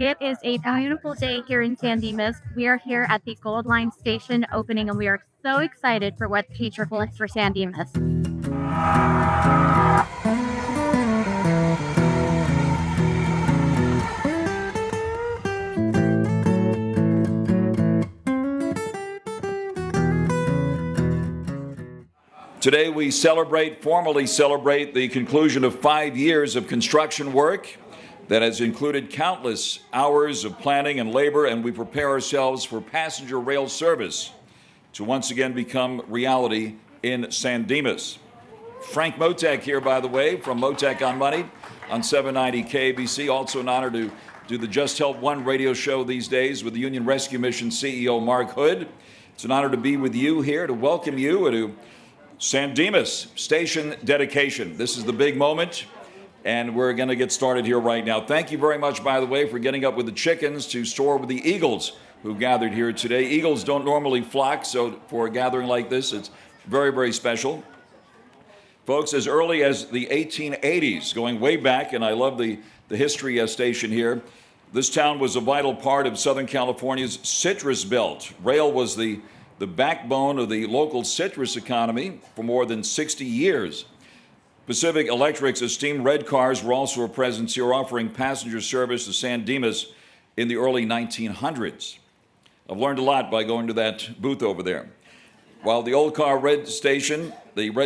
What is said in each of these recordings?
It is a beautiful day here in San Dimas. We are here at the Gold Line Station opening, and we are so excited for what the future holds for San Dimas. Today we formally celebrate the conclusion of 5 years of construction work that has included countless hours of planning and labor, and we prepare ourselves for passenger rail service to once again become reality in San Dimas. Frank Motek here, by the way, from Motek on Money on 790 KBC. Also an honor to do the Just Help One radio show these days with the Union Rescue Mission CEO Mark Hood. It's an honor to be with you here, to welcome you to San Dimas Station dedication. This is the big moment, and we're going to get started here right now. Thank you very much, by the way, for getting up with the chickens to soar with the eagles who gathered here today. Eagles don't normally flock, so for a gathering like this, it's very, very special. Folks, as early as the 1880s, going way back, and I love the history station here, this town was a vital part of Southern California's citrus belt. Rail was the backbone of the local citrus economy for more than 60 years. Pacific Electric's esteemed red cars were also a presence here, offering passenger service to San Dimas in the early 1900s. I've learned a lot by going to that booth over there. While the old car red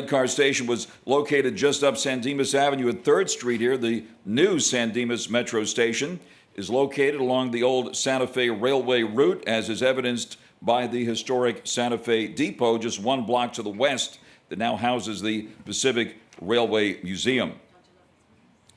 car station was located just up San Dimas Avenue at 3rd Street here, the new San Dimas Metro Station is located along the old Santa Fe Railway route, as is evidenced by the historic Santa Fe Depot just 1 block to the west that now houses the Pacific Railway Museum.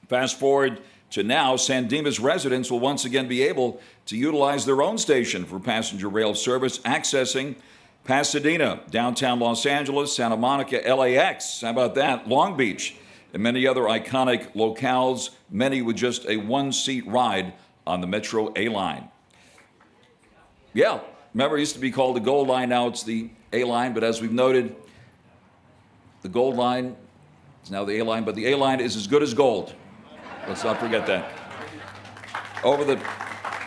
Fast forward to now, San Dimas residents will once again be able to utilize their own station for passenger rail service, accessing Pasadena, downtown Los Angeles, Santa Monica, LAX, how about that, Long Beach, and many other iconic locales, many with just a 1-seat ride on the Metro A-Line. Yeah. Remember, it used to be called the Gold Line, now it's the A-Line, but as we've noted, the Gold Line is now the A-Line, but the A-Line is as good as gold. Let's not forget that. Over the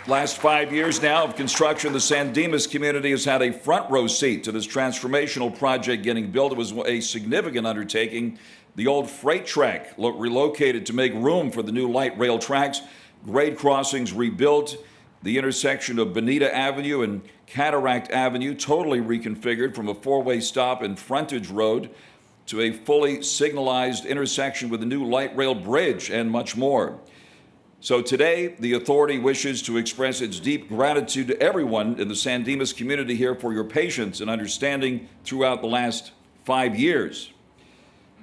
last 5 years now of construction, the San Dimas community has had a front row seat to this transformational project getting built. It was a significant undertaking. The old freight track relocated to make room for the new light rail tracks, grade crossings rebuilt, the intersection of Bonita Avenue and Cataract Avenue totally reconfigured from a 4-way stop and frontage road to a fully signalized intersection with a new light rail bridge and much more. So today, the authority wishes to express its deep gratitude to everyone in the San Dimas community here for your patience and understanding throughout the last 5 years.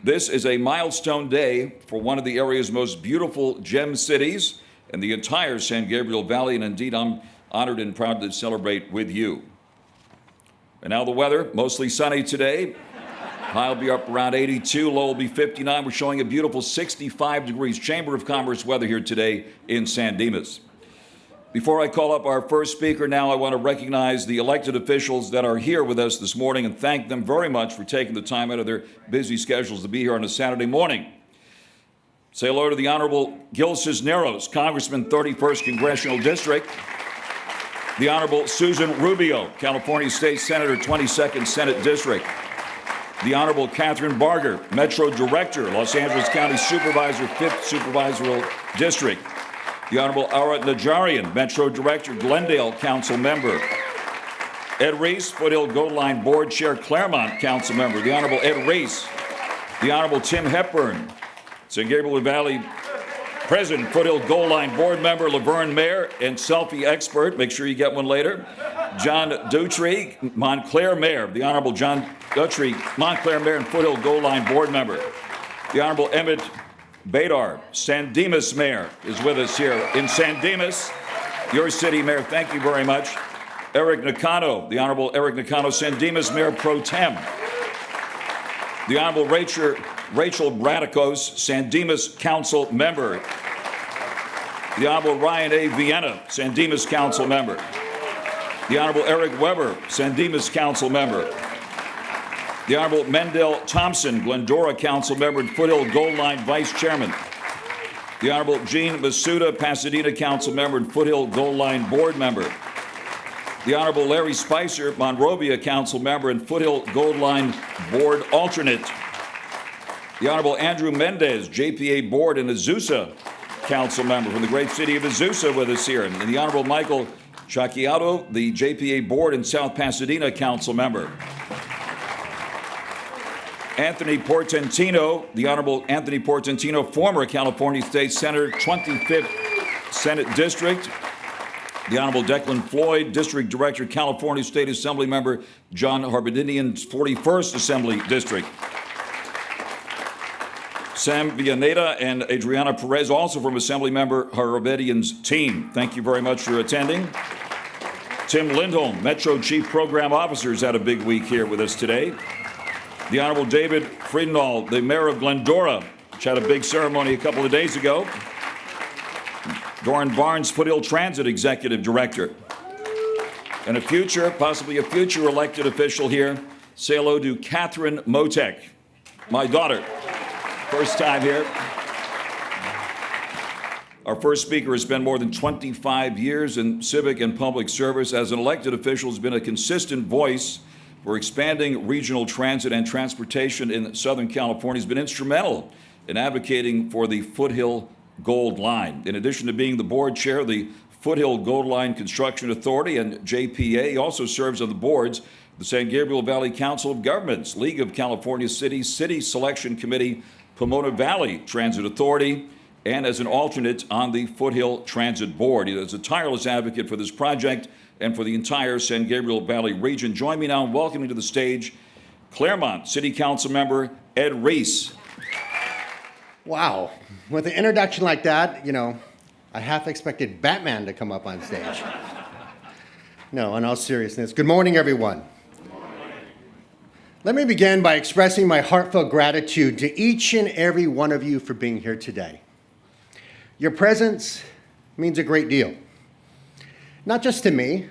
This is a milestone day for one of the area's most beautiful gem cities and the entire San Gabriel Valley, and indeed I'm honored and proud to celebrate with you. And now the weather, mostly sunny today. High will be up around 82, low will be 59. We're showing a beautiful 65 degrees. Chamber of Commerce weather here today in San Dimas. Before I call up our first speaker now, I want to recognize the elected officials that are here with us this morning and thank them very much for taking the time out of their busy schedules to be here on a Saturday morning. Say hello to the Honorable Gil Cisneros, Congressman, 31st Congressional District. The Honorable Susan Rubio, California State Senator, 22nd Senate District. The Honorable Catherine Barger, Metro Director, Los Angeles County Supervisor, 5th Supervisorial District. The Honorable Ara Najarian, Metro Director, Glendale Council Member. Ed Reese, Foothill Gold Line Board Chair, Claremont Council Member. The Honorable Ed Reese. The Honorable Tim Hepburn, San Gabriel Valley President, Foothill Gold Line Board Member, Laverne Mayor, and selfie expert. Make sure you get one later. John Dutry, Montclair Mayor. The Honorable John Dutry, Montclair Mayor and Foothill Gold Line Board Member. The Honorable Emmett Badar, San Dimas Mayor, is with us here in San Dimas, your city mayor. Thank you very much. Eric Nakano, the Honorable Eric Nakano, San Dimas Mayor Pro Tem. The Honorable Rachel Bradicos, San Dimas Council Member. The Honorable Ryan A. Vienna, San Dimas Council Member. The Honorable Eric Weber, San Dimas Council Member. The Honorable Mendel Thompson, Glendora Council Member and Foothill Gold Line Vice Chairman. The Honorable Jean Masuda, Pasadena Council Member and Foothill Gold Line Board Member. The Honorable Larry Spicer, Monrovia Council Member and Foothill Gold Line Board Alternate. The Honorable Andrew Mendez, JPA Board and Azusa Council Member from the great city of Azusa with us here. And the Honorable Michael Chaquiato, the JPA Board and South Pasadena Council Member. Anthony Portantino, the Honorable Anthony Portantino, former California State Senator, 25th Senate District. The Honorable Declan Floyd, District Director, California State Assembly Member John Harbidinian's 41st Assembly District. Sam Villaneda and Adriana Perez, also from Assembly Member Harbidinian's team. Thank you very much for attending. Tim Lindholm, Metro Chief Program Officer, has had a big week here with us today. The Honorable David Friedenthal, the Mayor of Glendora, which had a big ceremony a couple of days ago. Doran Barnes, Foothill Transit Executive Director. And possibly a future elected official here, say hello to Catherine Motek, my daughter. First time here. Our first speaker has spent more than 25 years in civic and public service. As an elected official, has been a consistent voice for expanding regional transit and transportation in Southern California. Has been instrumental in advocating for the Foothill Gold Line. In addition to being the board chair of the Foothill Gold Line Construction Authority and JPA, he also serves on the boards of the San Gabriel Valley Council of Governments, League of California Cities, City Selection Committee, Pomona Valley Transit Authority, and as an alternate on the Foothill Transit Board. He is a tireless advocate for this project and for the entire San Gabriel Valley region. Join me now in welcoming to the stage Claremont City Council Member Ed Reese. Wow. With an introduction like that, I half expected Batman to come up on stage. No, in all seriousness. Good morning, everyone. Let me begin by expressing my heartfelt gratitude to each and every one of you for being here today. Your presence means a great deal. Not just to me,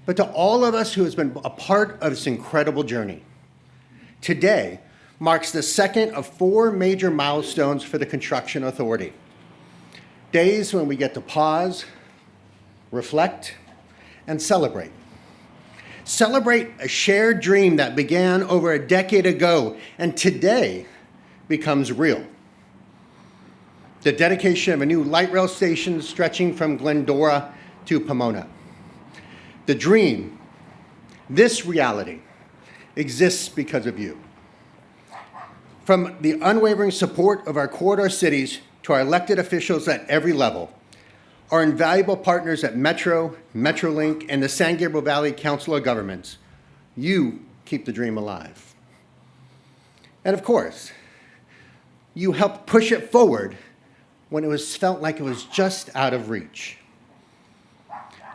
but to all of us who has been a part of this incredible journey. Today marks the second of 4 major milestones for the Construction Authority. Days when we get to pause, reflect, and celebrate. Celebrate a shared dream that began over a decade ago and today becomes real. The dedication of a new light rail station stretching from Glendora to Pomona. The dream, this reality, exists because of you. From the unwavering support of our corridor cities to our elected officials at every level, our invaluable partners at Metro, Metrolink, and the San Gabriel Valley Council of Governments, you keep the dream alive. And of course, you helped push it forward when it felt like it was just out of reach.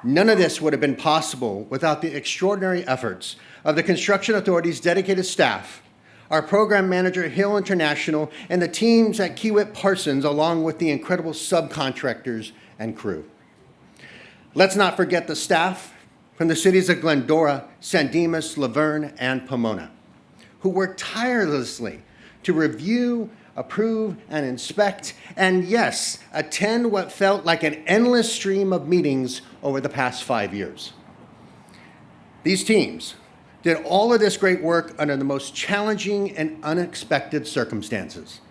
None of this would have been possible without the extraordinary efforts of the Construction Authority's dedicated staff, our program manager, Hill International, and the teams at Kiewit Parsons, along with the incredible subcontractors and crew. Let's not forget the staff from the cities of Glendora, San Dimas, Laverne, and Pomona, who worked tirelessly to review, approve, and inspect, and yes, attend what felt like an endless stream of meetings over the past 5 years. These teams did all of this great work under the most challenging and unexpected circumstances: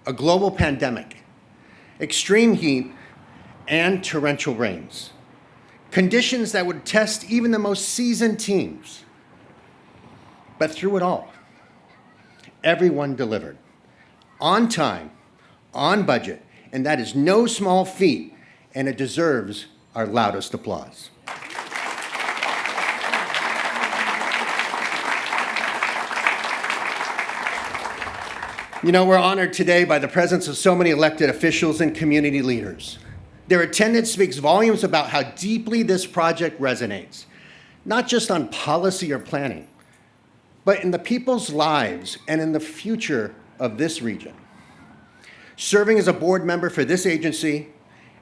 a global pandemic, extreme heat, and torrential rains. Conditions that would test even the most seasoned teams. But through it all, everyone delivered. On time, on budget, and that is no small feat, and it deserves our loudest applause. We're honored today by the presence of so many elected officials and community leaders. Their attendance speaks volumes about how deeply this project resonates, not just on policy or planning, but in the people's lives and in the future of this region. Serving as a board member for this agency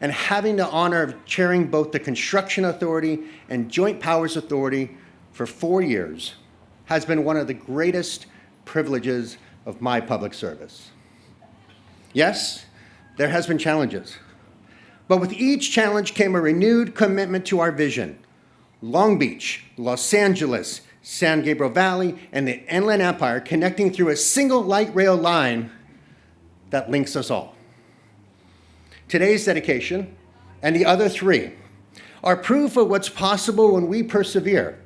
and having the honor of chairing both the Construction Authority and Joint Powers Authority for 4 years has been one of the greatest privileges of my public service. Yes, there has been challenges. But with each challenge came a renewed commitment to our vision. Long Beach, Los Angeles, San Gabriel Valley, and the Inland Empire connecting through a single light rail line that links us all. Today's dedication and the other three are proof of what's possible when we persevere.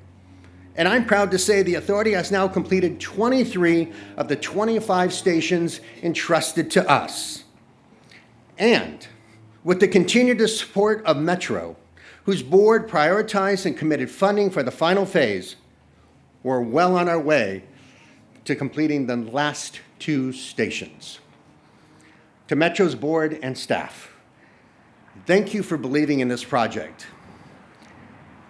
And I'm proud to say the authority has now completed 23 of the 25 stations entrusted to us. And with the continued support of Metro, whose board prioritized and committed funding for the final phase, we're well on our way to completing the last 2 stations. To Metro's board and staff, thank you for believing in this project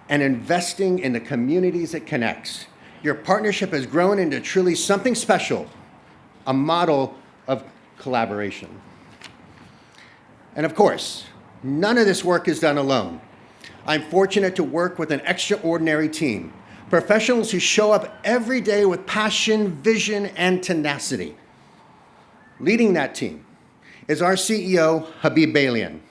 and investing in the communities it connects. Your partnership has grown into truly something special, a model of collaboration. And of course, none of this work is done alone. I'm fortunate to work with an extraordinary team, professionals who show up every day with passion, vision, and tenacity. Leading that team is our CEO, Habib Balian.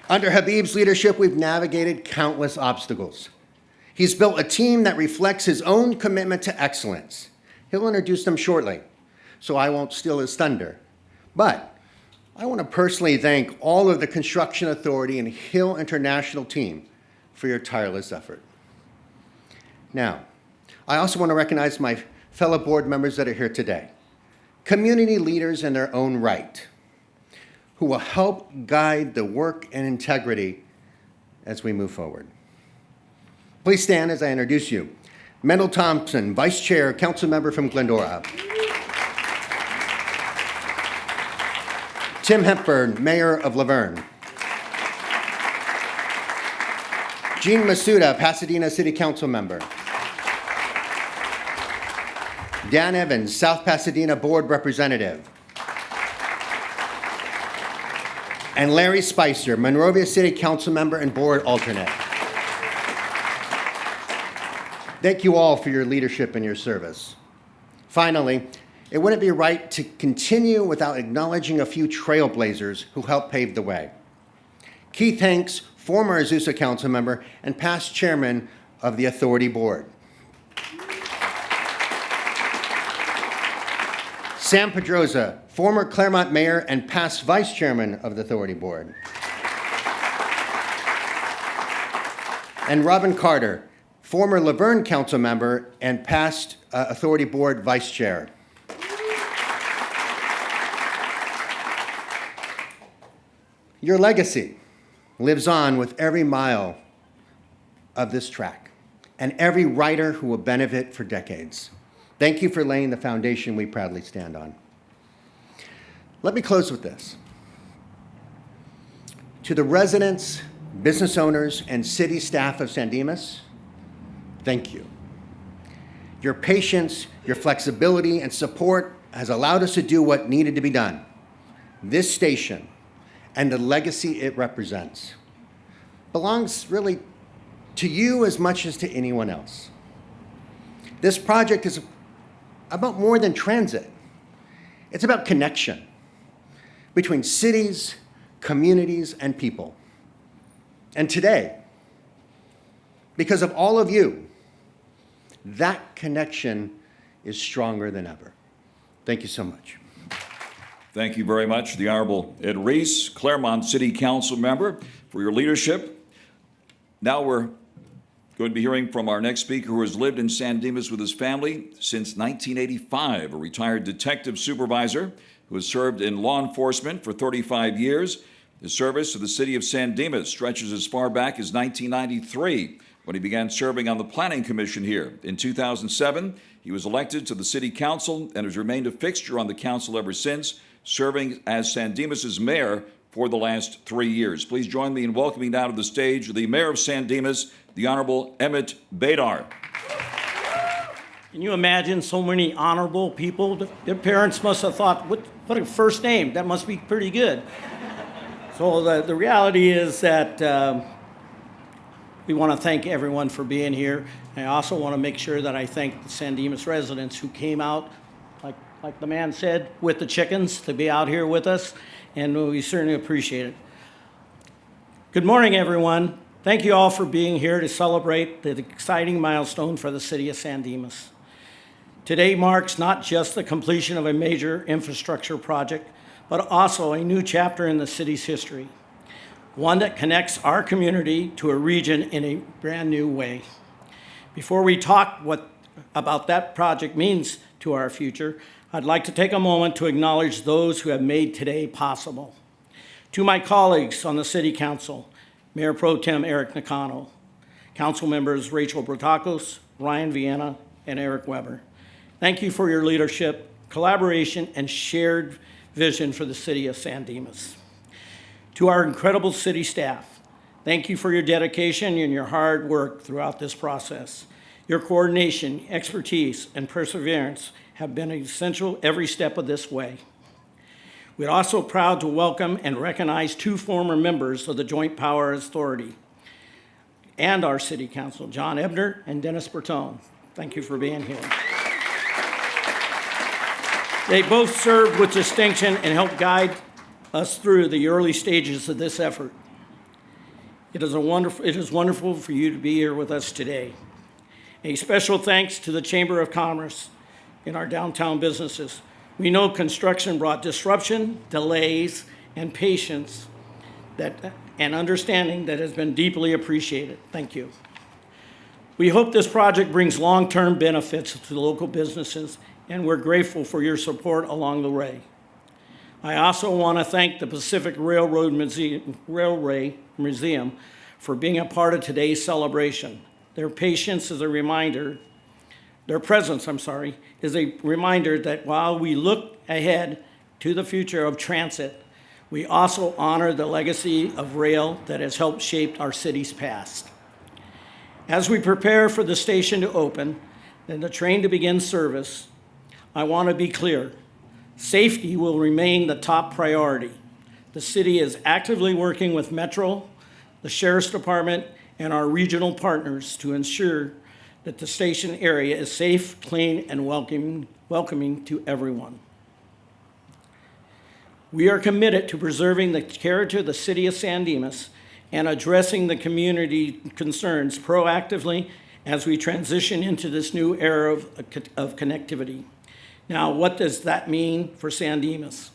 Under Habib's leadership, we've navigated countless obstacles. He's built a team that reflects his own commitment to excellence. He'll introduce them shortly, so I won't steal his thunder. But I want to personally thank all of the Construction Authority and Hill International team for your tireless effort. Now, I also want to recognize my fellow board members that are here today, community leaders in their own right, who will help guide the work and integrity as we move forward. Please stand as I introduce you. Mendel Thompson, Vice Chair, Council Member from Glendora. Tim Hepburn, Mayor of Laverne. Jean Masuda, Pasadena City Council Member. Dan Evans, South Pasadena Board Representative. And Larry Spicer, Monrovia City Council Member and Board Alternate. Thank you all for your leadership and your service. Finally, it wouldn't be right to continue without acknowledging a few trailblazers who helped pave the way. Keith Hanks, former Azusa Council Member and past Chairman of the Authority Board. Sam Pedroza, former Claremont Mayor and past Vice Chairman of the Authority Board. And Robin Carter, former Laverne Council Member and past Authority Board Vice Chair. Your legacy lives on with every mile of this track and every rider who will benefit for decades. Thank you for laying the foundation we proudly stand on. Let me close with this. To the residents, business owners, and city staff of San Dimas, thank you. Your patience, your flexibility, and support has allowed us to do what needed to be done. This station and the legacy it represents belongs really to you as much as to anyone else. This project is about more than transit. It's about connection between cities, communities, and people. And today, because of all of you, that connection is stronger than ever. Thank you so much. Thank you very much, the Honorable Ed Reese, Claremont City Council Member, for your leadership. Now we're going to be hearing from our next speaker, who has lived in San Dimas with his family since 1985, a retired detective supervisor who has served in law enforcement for 35 years. His service to the city of San Dimas stretches as far back as 1993, when he began serving on the Planning Commission here. In 2007, he was elected to the City Council and has remained a fixture on the council ever since, serving as San Dimas' mayor for the last 3 years. Please join me in welcoming down to the stage the mayor of San Dimas, the Honorable Emmett Badar. Can you imagine so many honorable people? Their parents must have thought, what a first name, that must be pretty good. So the reality is that we want to thank everyone for being here. I also want to make sure that I thank the San Dimas residents who came out, like the man said, with the chickens to be out here with us, and we certainly appreciate it. Good morning, everyone. Thank you all for being here to celebrate the exciting milestone for the city of San Dimas. Today marks not just the completion of a major infrastructure project, but also a new chapter in the city's history, one that connects our community to a region in a brand new way. Before we talk about that project means to our future, I'd like to take a moment to acknowledge those who have made today possible. To my colleagues on the City Council, Mayor Pro Tem Eric Nakano, Council members Rachel Brotakos, Ryan Vienna, and Eric Weber. Thank you for your leadership, collaboration, and shared vision for the city of San Dimas. To our incredible city staff, thank you for your dedication and your hard work throughout this process. Your coordination, expertise, and perseverance have been essential every step of this way. We're also proud to welcome and recognize two former members of the Joint Powers Authority and our City Council, John Ebner and Dennis Bertone. Thank you for being here. They both served with distinction and helped guide us through the early stages of this effort. It is wonderful for you to be here with us today. A special thanks to the Chamber of Commerce in our downtown businesses. We know construction brought disruption, delays, and patience and understanding that has been deeply appreciated. Thank you. We hope this project brings long-term benefits to the local businesses, and we're grateful for your support along the way. I also want to thank the Pacific Railway Museum for being a part of today's celebration. Their presence is a reminder that while we look ahead to the future of transit, we also honor the legacy of rail that has helped shape our city's past. As we prepare for the station to open and the train to begin service, I want to be clear. Safety will remain the top priority. The city is actively working with Metro, the Sheriff's Department, and our regional partners to ensure that the station area is safe, clean, and welcoming to everyone. We are committed to preserving the character of the city of San Dimas and addressing the community concerns proactively as we transition into this new era of connectivity. Now, what does that mean for San Dimas?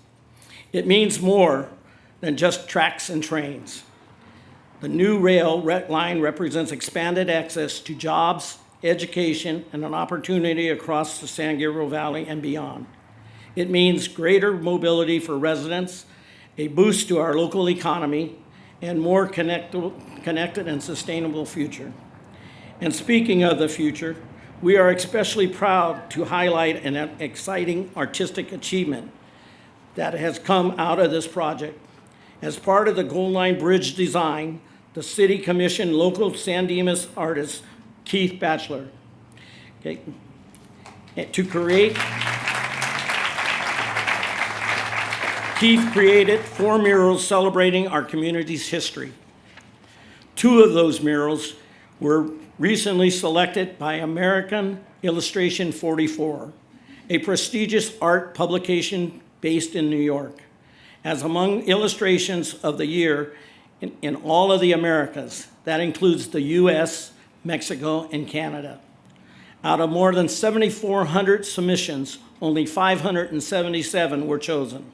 It means more than just tracks and trains. The new rail line represents expanded access to jobs, education, and an opportunity across the San Gabriel Valley and beyond. It means greater mobility for residents, a boost to our local economy, and more connected and sustainable future. And speaking of the future, we are especially proud to highlight an exciting artistic achievement that has come out of this project. As part of the Gold Line Bridge design, the city commissioned local San Dimas artist Keith Batchelor to create. Keith created 4 murals celebrating our community's history. 2 of those murals were recently selected by American Illustration 44, a prestigious art publication based in New York, as among illustrations of the year in all of the Americas. That includes the US, Mexico, and Canada. Out of more than 7,400 submissions, only 577 were chosen.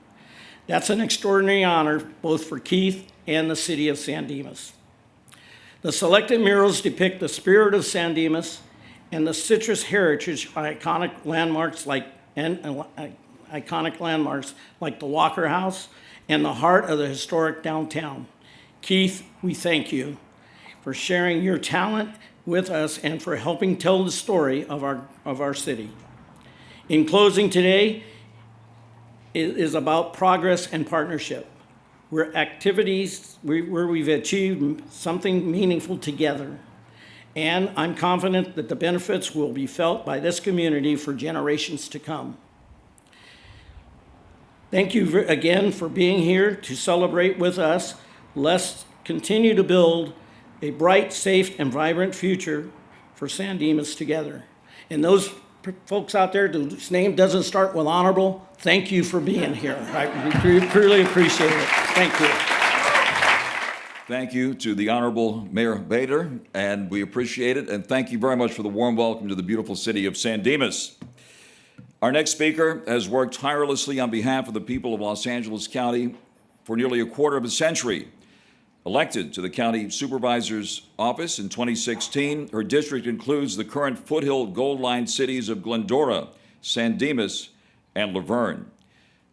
That's an extraordinary honor both for Keith and the city of San Dimas. The selected murals depict the spirit of San Dimas and the citrus heritage of iconic landmarks like the Walker House and the heart of the historic downtown. Keith, we thank you for sharing your talent with us and for helping tell the story of our city. In closing, today is about progress and partnership. Where we've achieved something meaningful together. And I'm confident that the benefits will be felt by this community for generations to come. Thank you again for being here to celebrate with us. Let's continue to build a bright, safe, and vibrant future for San Dimas together. And those folks out there whose name doesn't start with honorable, thank you for being here. We truly appreciate it. Thank you. Thank you to the Honorable Mayor Bader, and we appreciate it. And thank you very much for the warm welcome to the beautiful city of San Dimas. Our next speaker has worked tirelessly on behalf of the people of Los Angeles County for nearly a quarter of a century. Elected to the county supervisor's office in 2016, her district includes the current Foothill Gold Line cities of Glendora, San Dimas, and Laverne.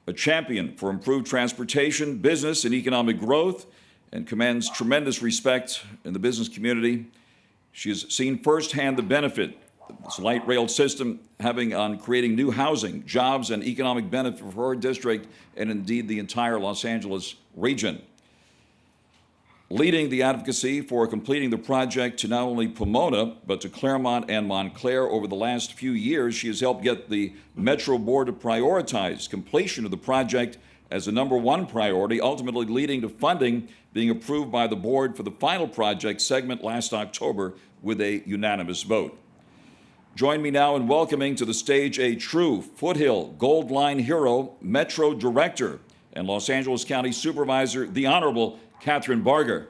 A champion for improved transportation, business, and economic growth, and commands tremendous respect in the business community. She has seen firsthand the benefit this light rail system having on creating new housing, jobs, and economic benefit for her district and indeed the entire Los Angeles region. Leading the advocacy for completing the project to not only Pomona, but to Claremont and Montclair over the last few years, she has helped get the Metro Board to prioritize completion of the project as the #1 priority, ultimately leading to funding being approved by the board for the final project segment last October with a unanimous vote. Join me now in welcoming to the stage a true Foothill Gold Line hero, Metro Director, and Los Angeles County Supervisor, the Honorable Catherine Barger.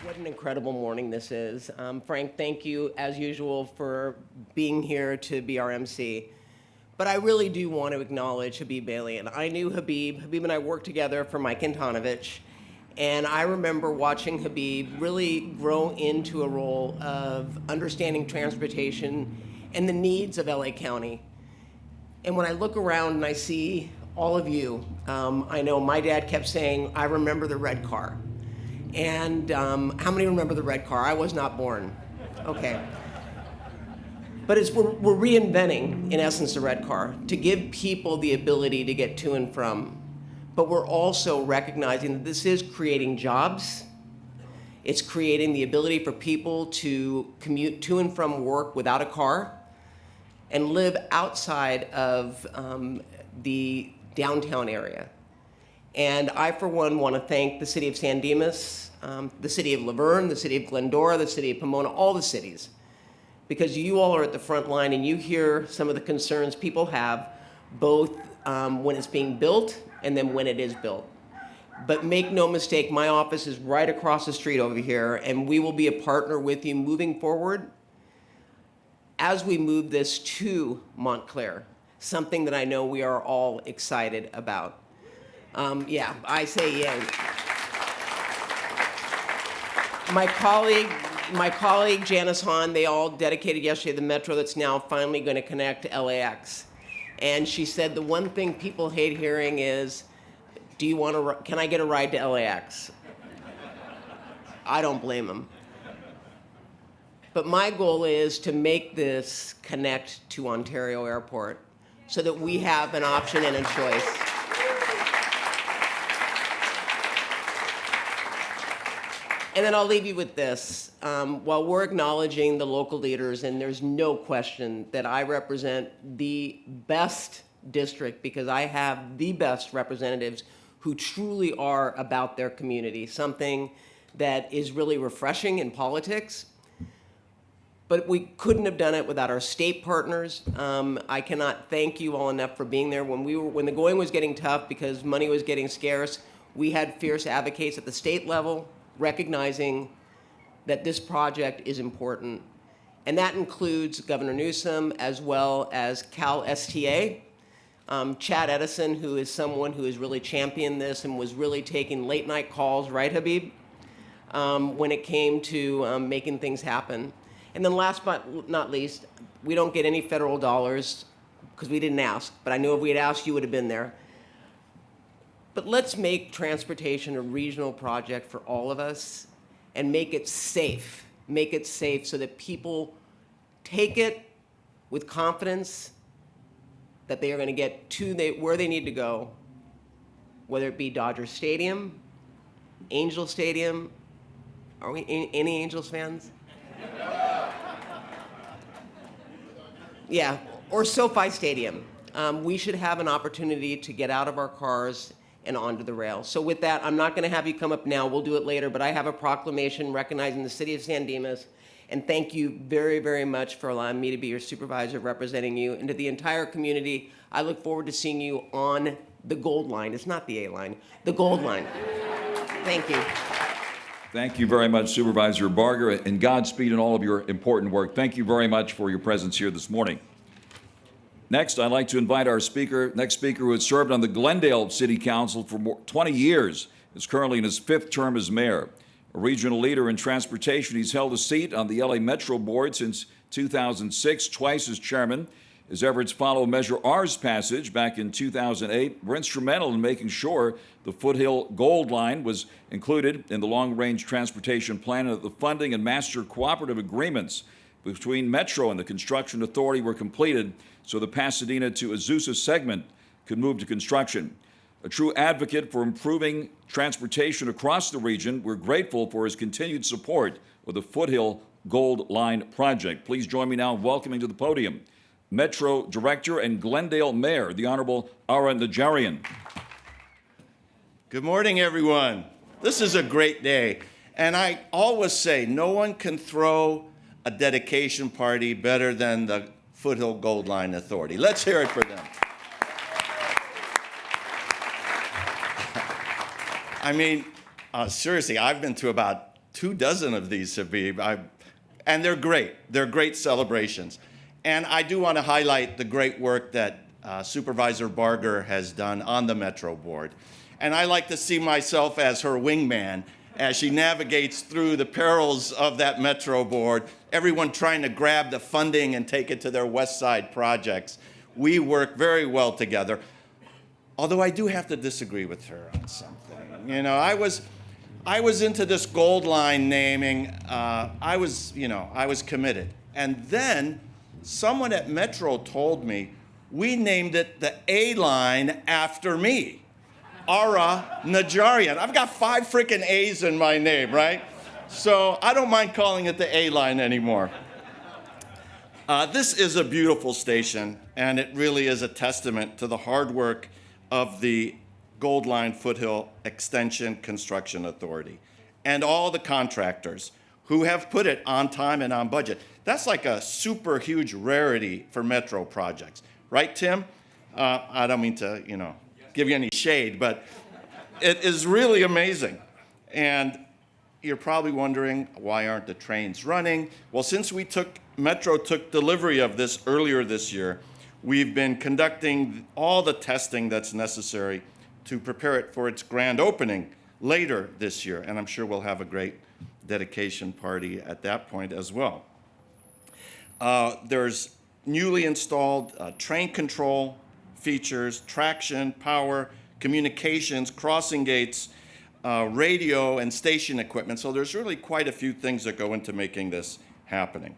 What an incredible morning this is. Frank, thank you, as usual, for being here to be our MC. But I really do want to acknowledge Habib Balian. I knew Habib. Habib and I worked together for Mike Antonovich. And I remember watching Habib really grow into a role of understanding transportation and the needs of LA County. And when I look around and I see all of you, I know my dad kept saying, I remember the red car. And how many remember the red car? I was not born. Okay. But we're reinventing, in essence, the red car to give people the ability to get to and from. But we're also recognizing that this is creating jobs. It's creating the ability for people to commute to and from work without a car and live outside of the downtown area. And I, for one, want to thank the city of San Dimas, the city of Laverne, the city of Glendora, the city of Pomona, all the cities, because you all are at the front line and you hear some of the concerns people have, both when it's being built and then when it is built. But make no mistake, my office is right across the street over here, and we will be a partner with you moving forward as we move this to Montclair, something that I know we are all excited about. Yeah, I say yeah. My colleague Janice Hahn, they all dedicated yesterday the metro that's now finally going to connect to LAX. And she said the one thing people hate hearing is, can I get a ride to LAX? I don't blame them. But my goal is to make this connect to Ontario Airport so that we have an option and a choice. And then I'll leave you with this. While we're acknowledging the local leaders, and there's no question that I represent the best district because I have the best representatives who truly are about their community, something that is really refreshing in politics. But we couldn't have done it without our state partners. I cannot thank you all enough for being there. When the going was getting tough because money was getting scarce, we had fierce advocates at the state level, recognizing that this project is important. And that includes Governor Newsom as well as KWST-TV. Chad Edison, who is someone who has really championed this and was really taking late night calls, right, Habib? When it came to making things happen. And then last but not least, we don't get any federal dollars because we didn't ask, but I know if we had asked, you would have been there. But let's make transportation a regional project for all of us and make it safe. Make it safe so that people take it with confidence that they are going to get to where they need to go, whether it be Dodger Stadium, Angel Stadium. Are we any Angels fans? Yeah, or SoFi Stadium. We should have an opportunity to get out of our cars and onto the rail. So with that, I'm not going to have you come up now. We'll do it later, but I have a proclamation recognizing the city of San Dimas. And thank you very, very much for allowing me to be your supervisor representing you. And to the entire community, I look forward to seeing you on the Gold Line. It's not the A line, the Gold Line. Thank you. Thank you very much, Supervisor Barger, and Godspeed in all of your important work. Thank you very much for your presence here this morning. Next, I'd like to invite our next speaker who has served on the Glendale City Council for 20 years, is currently in his 5th term as mayor. A regional leader in transportation, he's held a seat on the LA Metro Board since 2006, twice as chairman. His efforts follow Measure R's passage back in 2008 were instrumental in making sure the Foothill Gold Line was included in the long-range transportation plan, and that the funding and master cooperative agreements between Metro and the construction authority were completed so the Pasadena to Azusa segment could move to construction. A true advocate for improving transportation across the region, we're grateful for his continued support of the Foothill Gold Line project. Please join me now in welcoming to the podium Metro Director and Glendale Mayor, the Honorable Ara Najarian. Good morning, everyone. This is a great day. And I always say no one can throw a dedication party better than the Foothill Gold Line Authority. Let's hear it for them. I mean, seriously, I've been to about 24 of these, Habib, and they're great. They're great celebrations. And I do want to highlight the great work that Supervisor Barger has done on the Metro Board. And I like to see myself as her wingman as she navigates through the perils of that Metro Board, everyone trying to grab the funding and take it to their West Side projects. We work very well together, although I do have to disagree with her on something. You know, I was into this Gold Line naming. I was committed. And then someone at Metro told me we named it the A line after me, Ara Najarian. I've got 5 freaking A's in my name, right? So I don't mind calling it the A line anymore. This is a beautiful station, and it really is a testament to the hard work of the Gold Line Foothill Extension Construction Authority and all the contractors who have put it on time and on budget. That's like a super huge rarity for Metro projects. Right, Tim? I don't mean to, give you any shade, but it is really amazing. And you're probably wondering, why aren't the trains running? Well, since Metro took delivery of this earlier this year, we've been conducting all the testing that's necessary to prepare it for its grand opening later this year. And I'm sure we'll have a great dedication party at that point as well. There's newly installed train control features, traction, power, communications, crossing gates, radio, and station equipment. So there's really quite a few things that go into making this happening.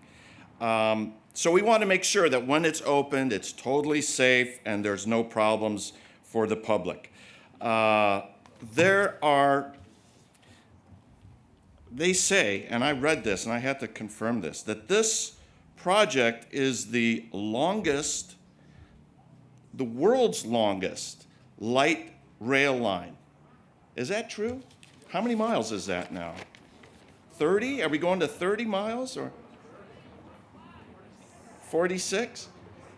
So we want to make sure that when it's opened, it's totally safe and there's no problems for the public. They say, and I read this and I had to confirm this, that this project is the world's longest light rail line. Is that true? How many miles is that now? 30? Are we going to 30 miles or 46?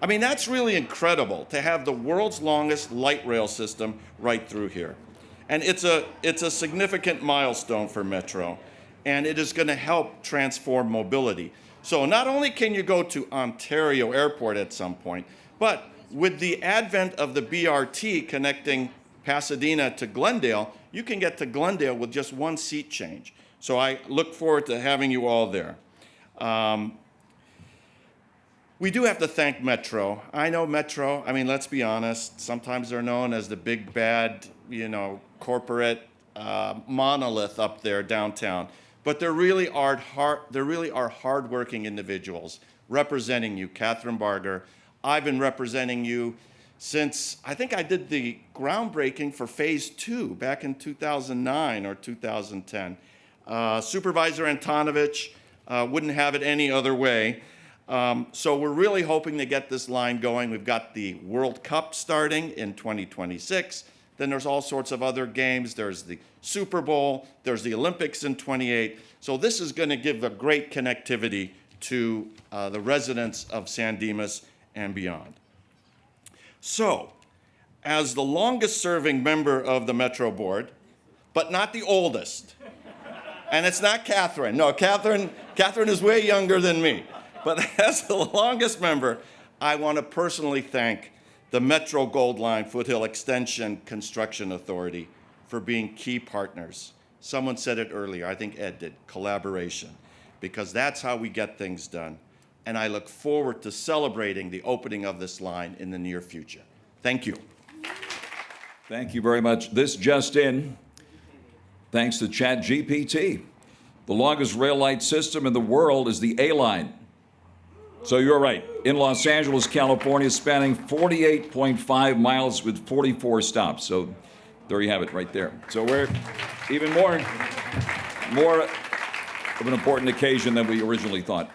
I mean, that's really incredible to have the world's longest light rail system right through here. And it's a significant milestone for Metro, and it is going to help transform mobility. So not only can you go to Ontario Airport at some point, but with the advent of the BRT connecting Pasadena to Glendale, you can get to Glendale with just one seat change. So I look forward to having you all there. We do have to thank Metro. I know Metro, I mean, let's be honest, sometimes they're known as the big bad, corporate monolith up there downtown. But there really are hardworking individuals representing you. Catherine Barger, I've been representing you since, I think I did the groundbreaking for Phase 2 back in 2009 or 2010. Supervisor Antonovich wouldn't have it any other way. So we're really hoping to get this line going. We've got the World Cup starting in 2026. then there's all sorts of other games. There's the Super Bowl, there's the Olympics in '28. So this is going to give a great connectivity to the residents of San Dimas and beyond. So, as the longest-serving member of the Metro Board, but not the oldest, and it's not Catherine. No, Catherine is way younger than me. But as the longest member, I want to personally thank the Metro Gold Line Foothill Extension Construction Authority for being key partners. Someone said it earlier, I think Ed did, collaboration, because that's how we get things done. And I look forward to celebrating the opening of this line in the near future. Thank you. Thank you very much. This just in, thanks to ChatGPT. The longest rail light system in the world is the A-Line. So you're right. In Los Angeles, California, spanning 48.5 miles with 44 stops. So there you have it right there. So we're even more of an important occasion than we originally thought.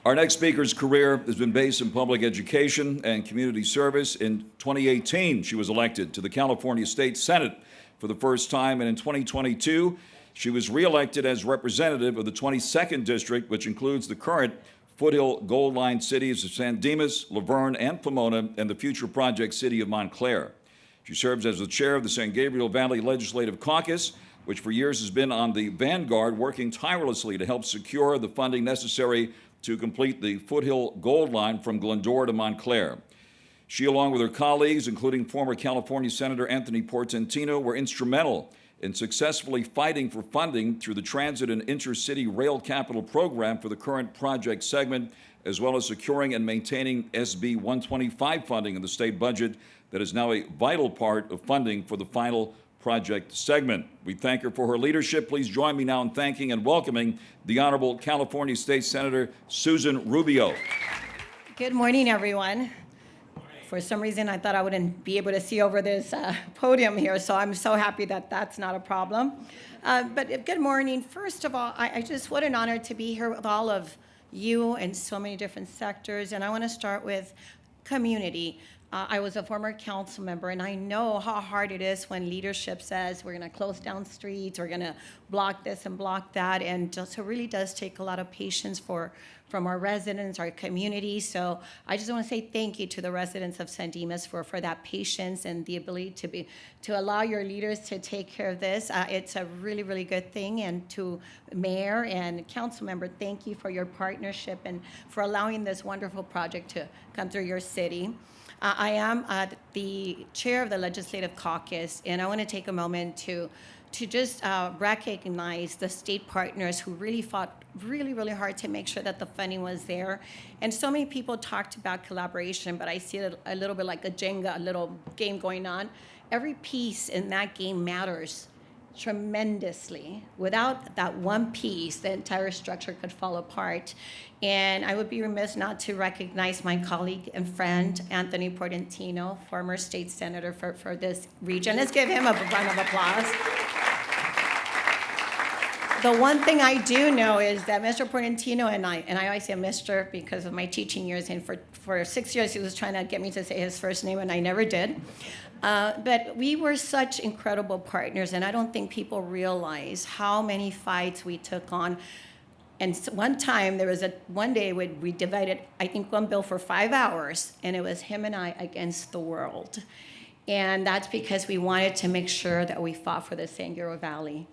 Our next speaker's career has been based in public education and community service. In 2018, she was elected to the California State Senate for the first time, and in 2022, she was reelected as representative of the 22nd District, which includes the current Foothill Gold Line cities of San Dimas, Laverne, and Pomona, and the future project city of Montclair. She serves as the chair of the San Gabriel Valley Legislative Caucus, which for years has been on the vanguard, working tirelessly to help secure the funding necessary to complete the Foothill Gold Line from Glendora to Montclair. She, along with her colleagues, including former California Senator Anthony Portantino, were instrumental in successfully fighting for funding through the Transit and Intercity Rail Capital Program for the current project segment, as well as securing and maintaining SB 125 funding in the state budget that is now a vital part of funding for the final project segment. We thank her for her leadership. Please join me now in thanking and welcoming the Honorable California State Senator Susan Rubio. Good morning, everyone. For some reason, I thought I wouldn't be able to see over this podium here, so I'm so happy that that's not a problem. But good morning. First of all, I just, what an honor to be here with all of you in so many different sectors, and I want to start with community. I was a former council member, and I know how hard it is when leadership says we're going to close down streets, we're going to block this and block that, and so it really does take a lot of patience from our residents, our community. So I just want to say thank you to the residents of San Dimas for that patience and the ability to allow your leaders to take care of this. It's a really, really good thing. And to mayor and council member, thank you for your partnership and for allowing this wonderful project to come through your city. I am the chair of the Legislative Caucus, and I want to take a moment to just recognize the state partners who really fought really, really hard to make sure that the funding was there. And so many people talked about collaboration, but I see it a little bit like a Jenga, a little game going on. Every piece in that game matters tremendously. Without that one piece, the entire structure could fall apart. And I would be remiss not to recognize my colleague and friend, Anthony Portantino, former state senator for this region. Let's give him a round of applause. The one thing I do know is that Mr. Portantino and I always say Mr. because of my teaching years, and for 6 years he was trying to get me to say his first name, and I never did. But we were such incredible partners, and I don't think people realize how many fights we took on. And one time, one day we divided, I think, one bill for 5 hours, and it was him and I against the world. And that's because we wanted to make sure that we fought for the San Gabriel Valley.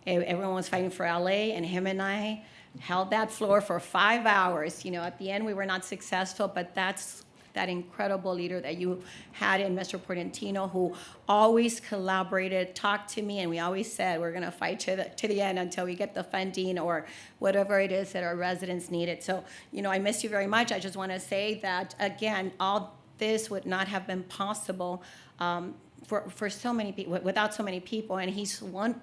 Everyone was fighting for LA, and him and I held that floor for 5 hours. You know, at the end, we were not successful, but that's that incredible leader that you had in Mr. Portantino, who always collaborated, talked to me, and we always said we're going to fight to the end until we get the funding or whatever it is that our residents needed. So, you know, I miss you very much. I just want to say that, again, all this would not have been possible for so many people, without so many people, and he's one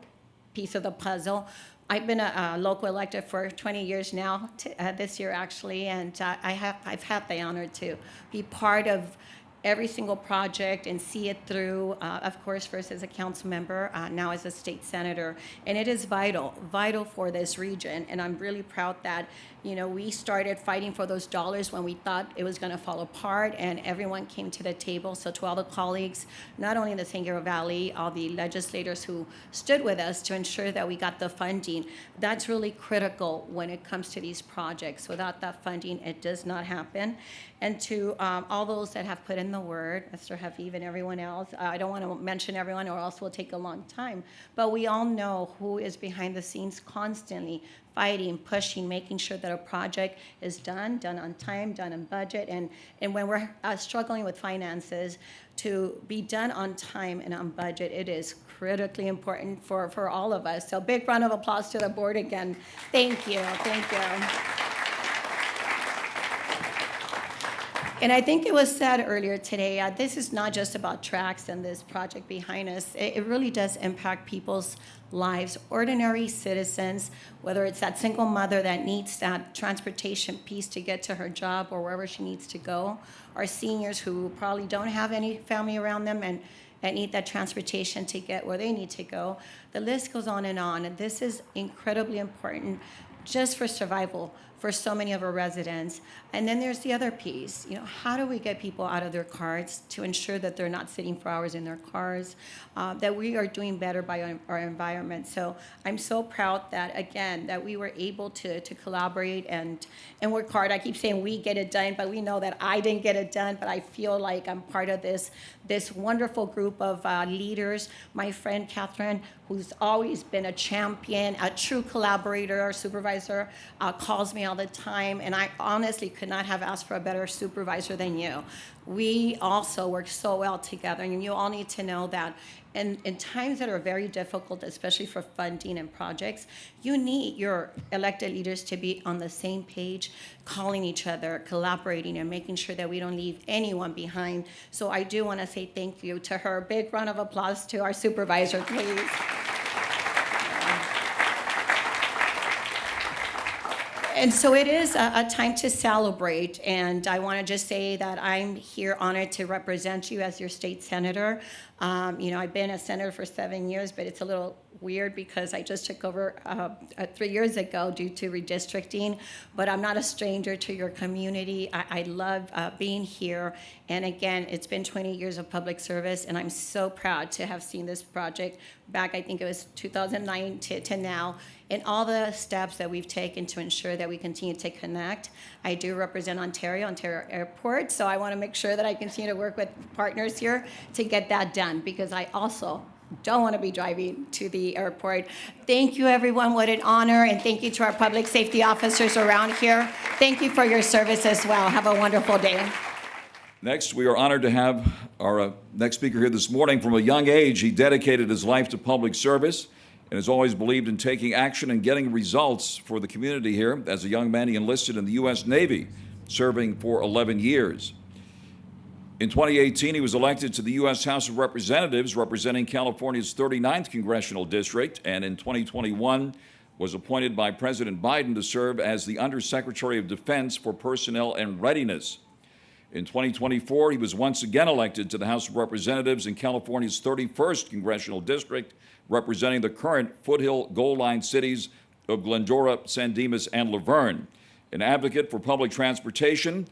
piece of the puzzle. I've been a local elected for 20 years now, this year actually, and I've had the honor to be part of every single project and see it through, of course, first as a council member, now as a state senator. And it is vital for this region. And I'm really proud that, we started fighting for those dollars when we thought it was going to fall apart, and everyone came to the table. So to all the colleagues, not only in the San Gabriel Valley, all the legislators who stood with us to ensure that we got the funding, that's really critical when it comes to these projects. Without that funding, it does not happen. And to all those that have put in the word, Mr. Haviv and everyone else, I don't want to mention everyone or else it will take a long time, but we all know who is behind the scenes constantly fighting, pushing, making sure that a project is done on time, done on budget, and when we're struggling with finances, to be done on time and on budget, it is critically important for all of us. So big round of applause to the board again. Thank you. And I think it was said earlier today, this is not just about tracks and this project behind us. It really does impact people's lives, ordinary citizens, whether it's that single mother that needs that transportation piece to get to her job or wherever she needs to go, or seniors who probably don't have any family around them and need that transportation to get where they need to go. The list goes on, and this is incredibly important just for survival for so many of our residents. And then there's the other piece, how do we get people out of their cars to ensure that they're not sitting for hours in their cars, that we are doing better by our environment. So I'm so proud that, again, that we were able to collaborate and work hard. I keep saying we get it done, but we know that I didn't get it done, but I feel like I'm part of this wonderful group of leaders. My friend Catherine, who's always been a champion, a true collaborator, our supervisor, calls me all the time, and I honestly could not have asked for a better supervisor than you. We also work so well together, and you all need to know that in times that are very difficult, especially for funding and projects, you need your elected leaders to be on the same page, calling each other, collaborating, and making sure that we don't leave anyone behind. So I do want to say thank you to her. Big round of applause to our supervisor, please. And so it is a time to celebrate, and I want to just say that I'm here honored to represent you as your state senator. I've been a senator for 7 years, but it's a little weird because I just took over 3 years ago due to redistricting, but I'm not a stranger to your community. I love being here, and again, it's been 20 years of public service, and I'm so proud to have seen this project back, I think it was 2009 to now, and all the steps that we've taken to ensure that we continue to connect. I do represent Ontario Airport, so I want to make sure that I continue to work with partners here to get that done, because I also don't want to be driving to the airport. Thank you, everyone. What an honor, and thank you to our public safety officers around here. Thank you for your service as well. Have a wonderful day. Next, we are honored to have our next speaker here this morning. From a young age, he dedicated his life to public service and has always believed in taking action and getting results for the community here. As a young man, he enlisted in the U.S. Navy, serving for 11 years. In 2018, he was elected to the U.S. House of Representatives, representing California's 39th congressional district, and in 2021 was appointed by President Biden to serve as the Undersecretary of Defense for Personnel and Readiness. In 2024, he was once again elected to the House of Representatives in California's 31st congressional district, representing the current Foothill Gold Line cities of Glendora, San Dimas, and Laverne. An advocate for public transportation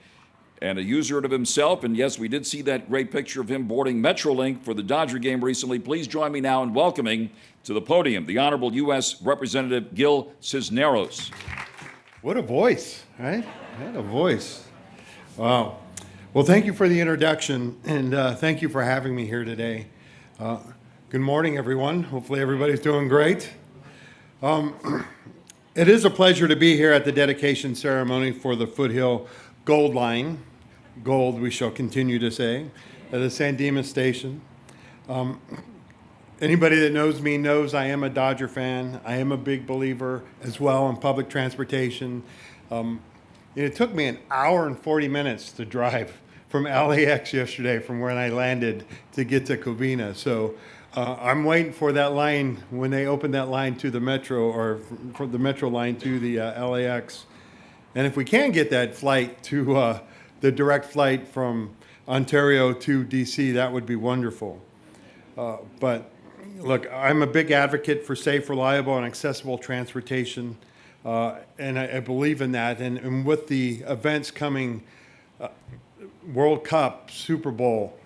and a user of himself, and yes, we did see that great picture of him boarding Metrolink for the Dodger game recently. Please join me now in welcoming to the podium the Honorable U.S. Representative Gil Cisneros. What a voice, right? What a voice. Wow. Well, thank you for the introduction, and thank you for having me here today. Good morning, everyone. Hopefully everybody's doing great. It is a pleasure to be here at the dedication ceremony for the Foothill Gold Line, gold we shall continue to say, at the San Dimas station. Anybody that knows me knows I am a Dodger fan. I am a big believer as well in public transportation. It took me an hour and 40 minutes to drive from LAX yesterday from when I landed to get to Covina. So I'm waiting for that line when they open that line to the Metro, or for the Metro line to the LAX. And if we can get that flight to the direct flight from Ontario to DC, that would be wonderful. But look, I'm a big advocate for safe, reliable, and accessible transportation, and I believe in that. And with the events coming, World Cup, Super Bowl,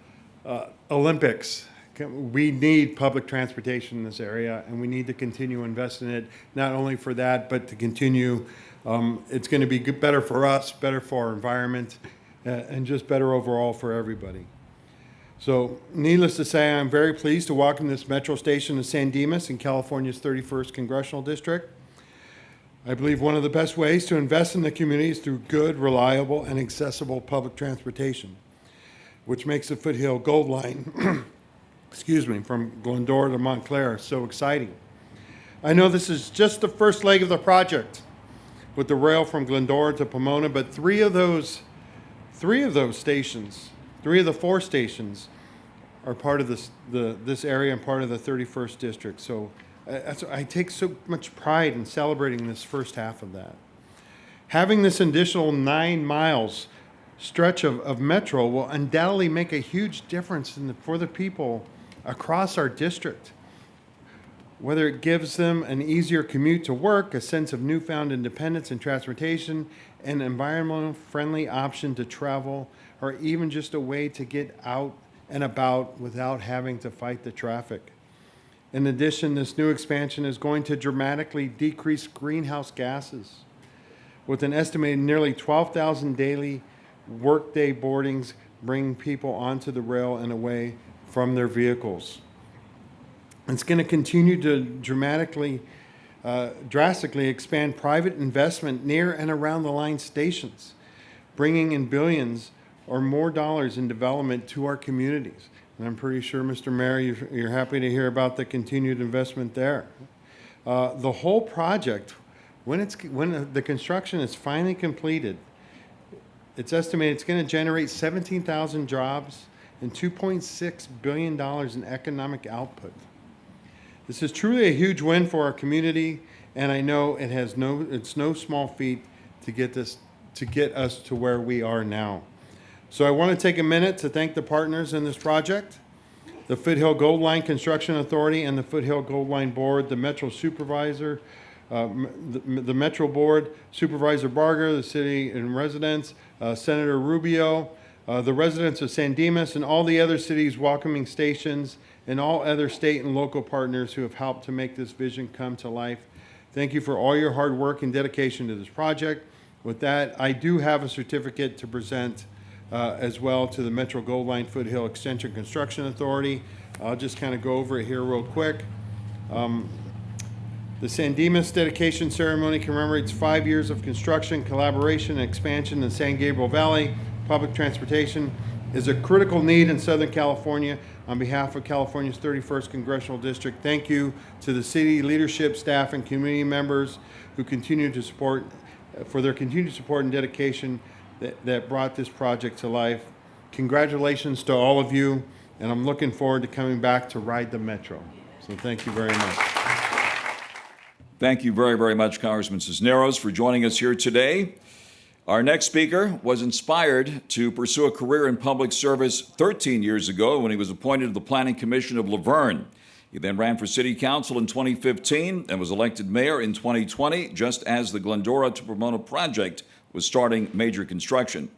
Olympics, we need public transportation in this area, and we need to continue investing in it, not only for that, but to continue. It's going to be better for us, better for our environment, and just better overall for everybody. So, needless to say, I'm very pleased to welcome this metro station to San Dimas in California's 31st Congressional District. I believe one of the best ways to invest in the community is through good, reliable, and accessible public transportation, which makes the Foothill Gold Line, from Glendora to Montclair so exciting. I know this is just the first leg of the project with the rail from Glendora to Pomona, but three of the four stations are part of this area and part of the 31st district. So I take so much pride in celebrating this first half of that. Having this additional 9 miles stretch of metro will undoubtedly make a huge difference for the people across our district. Whether it gives them an easier commute to work, a sense of newfound independence in transportation, an environmentally friendly option to travel, or even just a way to get out and about without having to fight the traffic. In addition, this new expansion is going to dramatically decrease greenhouse gases, with an estimated nearly 12,000 daily workday boardings bringing people onto the rail and away from their vehicles. It's going to continue to drastically expand private investment near and around the line stations, bringing in billions or more dollars in development to our communities. And I'm pretty sure, Mr. Mayor, you're happy to hear about the continued investment there. The whole project, when the construction is finally completed, it's estimated it's going to generate 17,000 jobs and $2.6 billion in economic output. This is truly a huge win for our community, and I know it's no small feat to get us to where we are now. So I want to take a minute to thank the partners in this project, the Foothill Gold Line Construction Authority and the Foothill Gold Line Board, the Metro Supervisor, the Metro Board, Supervisor Barger, the city and residents, Senator Rubio, the residents of San Dimas, and all the other cities welcoming stations, and all other state and local partners who have helped to make this vision come to life. Thank you for all your hard work and dedication to this project. With that, I do have a certificate to present as well to the Metro Gold Line Foothill Extension Construction Authority. I'll just kind of go over it here real quick. The San Dimas dedication ceremony commemorates 5 years of construction, collaboration, and expansion in the San Gabriel Valley. Public transportation is a critical need in Southern California. On behalf of California's 31st Congressional District, thank you to the city leadership, staff, and community members who continue to support, for their continued support and dedication that brought this project to life. Congratulations to all of you, and I'm looking forward to coming back to ride the Metro. So thank you very much. Thank you very, very much, Congressman Cisneros, for joining us here today. Our next speaker was inspired to pursue a career in public service 13 years ago when he was appointed to the Planning Commission of Laverne. He then ran for city council in 2015 and was elected mayor in 2020, just as the Glendora to Pomona project was starting major construction.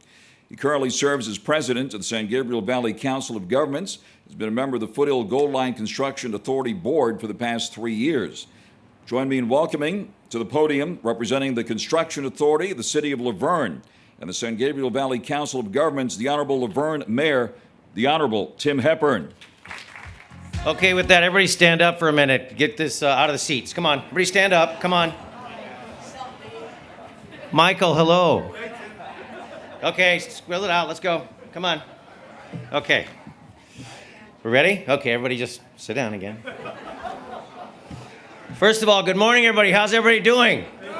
He currently serves as president of the San Gabriel Valley Council of Governments. He's been a member of the Foothill Gold Line Construction Authority Board for the past 3 years. Join me in welcoming to the podium, representing the Construction Authority, the City of Laverne, and the San Gabriel Valley Council of Governments, the Honorable Laverne Mayor, the Honorable Tim Hepburn. Okay, with that, everybody stand up for a minute. Get this out of the seats. Come on, everybody stand up. Come on. Michael, hello. Okay, squill it out. Let's go. Come on. Okay. We're ready? Okay, everybody just sit down again. First of all, good morning, everybody. How's everybody doing? Good.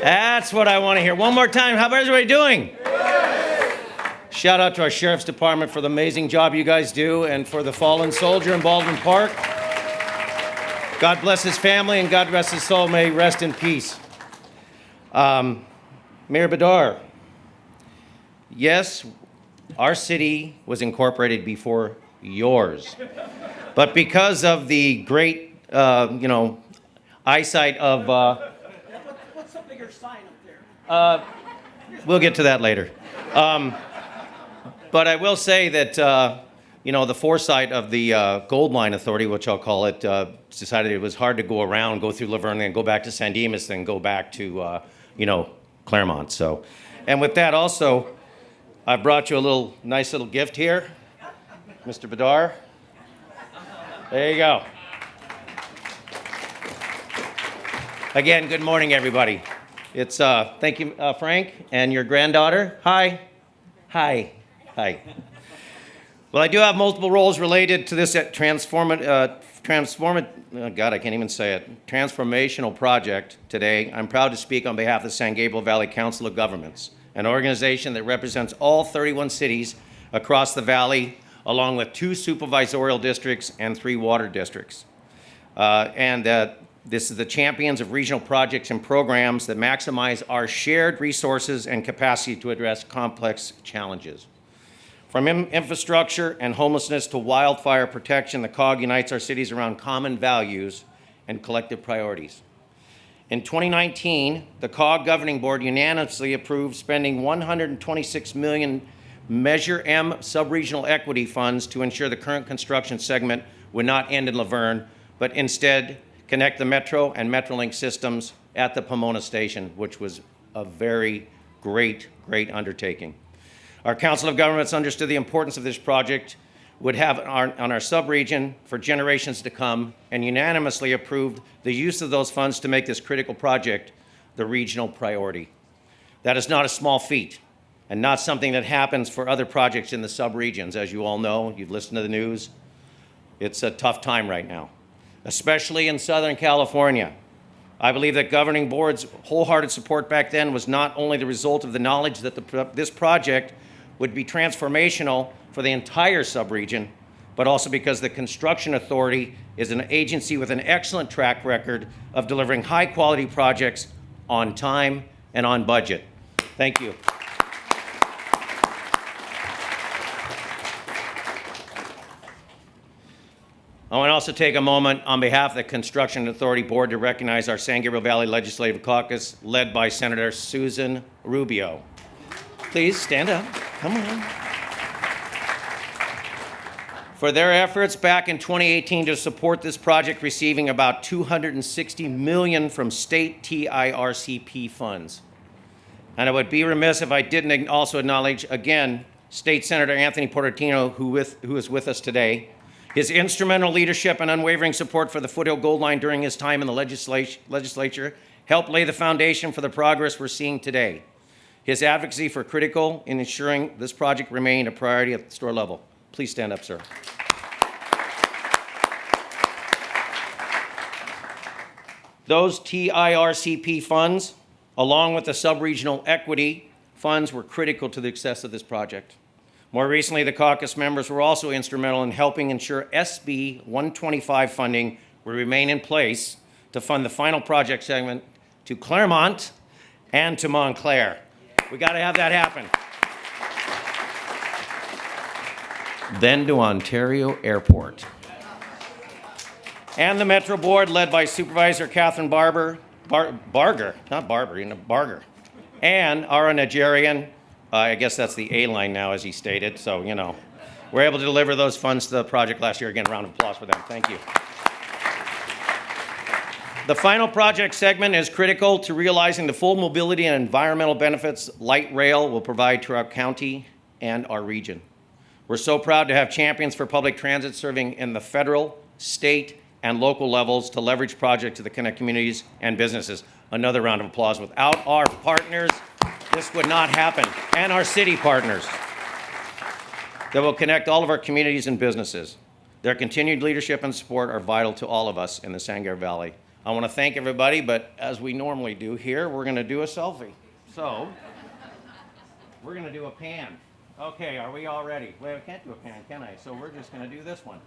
That's what I want to hear. One more time. How about everybody doing? Good. Shout out to our Sheriff's Department for the amazing job you guys do, and for the fallen soldier in Baldwin Park. God bless his family, and God rest his soul. May he rest in peace. Mayor Bedar, yes, Our city was incorporated before yours. But because of the great, eyesight of, What's the bigger sign up there? we'll get to that later. But I will say that, the foresight of the Gold Line Authority, which I'll call it, decided it was hard to go around, go through Laverne, then go back to San Dimas, then go back to, Claremont. So, and with that also, I brought you a nice little gift here, Mr. Badar. There you go. Again, good morning, everybody. It's, thank you, Frank, and your granddaughter. Hi. Hi. Hi. Well, I do have multiple roles related to this transformational project today. I'm proud to speak on behalf of the San Gabriel Valley Council of Governments, an organization that represents all 31 cities across the valley, along with 2 supervisorial districts and 3 water districts. This is the champions of regional projects and programs that maximize our shared resources and capacity to address complex challenges. From infrastructure and homelessness to wildfire protection, the COG unites our cities around common values and collective priorities. In 2019, the COG Governing Board unanimously approved spending $126 million Measure M sub-regional equity funds to ensure the current construction segment would not end in Laverne, but instead connect the Metro and Metrolink systems at the Pomona station, which was a very great undertaking. Our Council of Governments understood the importance of this project would have on our sub-region for generations to come, and unanimously approved the use of those funds to make this critical project the regional priority. That is not a small feat, and not something that happens for other projects in the sub-regions. As you all know, you've listened to the news, it's a tough time right now, especially in Southern California. I believe that Governing Board's wholehearted support back then was not only the result of the knowledge that this project would be transformational for the entire sub-region, but also because the Construction Authority is an agency with an excellent track record of delivering high-quality projects on time and on budget. Thank you. I want to also take a moment on behalf of the Construction Authority Board to recognize our San Gabriel Valley Legislative Caucus, led by Senator Susan Rubio. Please stand up. Come on. For their efforts back in 2018 to support this project, receiving about $260 million from state TIRCP funds. And I would be remiss if I didn't also acknowledge, again, State Senator Anthony Portantino, who is with us today. His instrumental leadership and unwavering support for the Foothill Gold Line during his time in the legislature helped lay the foundation for the progress we're seeing today. His advocacy for critical in ensuring this project remained a priority at the store level. Please stand up, sir. Those TIRCP funds, along with the sub-regional equity funds, were critical to the success of this project. More recently, the caucus members were also instrumental in helping ensure SB 125 funding will remain in place to fund the final project segment to Claremont and to Montclair. We got to have that happen. Then to Ontario Airport. And the Metro Board, led by Supervisor Catherine Barger, and our Nigerian, I guess that's the A line now, as he stated, so, we're able to deliver those funds to the project last year. Again, a round of applause for them. Thank you. The final project segment is critical to realizing the full mobility and environmental benefits light rail will provide to our county and our region. We're so proud to have champions for public transit serving in the federal, state, and local levels to leverage projects to connect communities and businesses. Another round of applause. Without our partners, this would not happen, and our city partners that will connect all of our communities and businesses. Their continued leadership and support are vital to all of us in the San Gabriel Valley. I want to thank everybody, but as we normally do here, we're going to do a selfie. So, we're going to do a pan. Okay, are we all ready? Well, I can't do a pan, can I? So we're just going to do this one.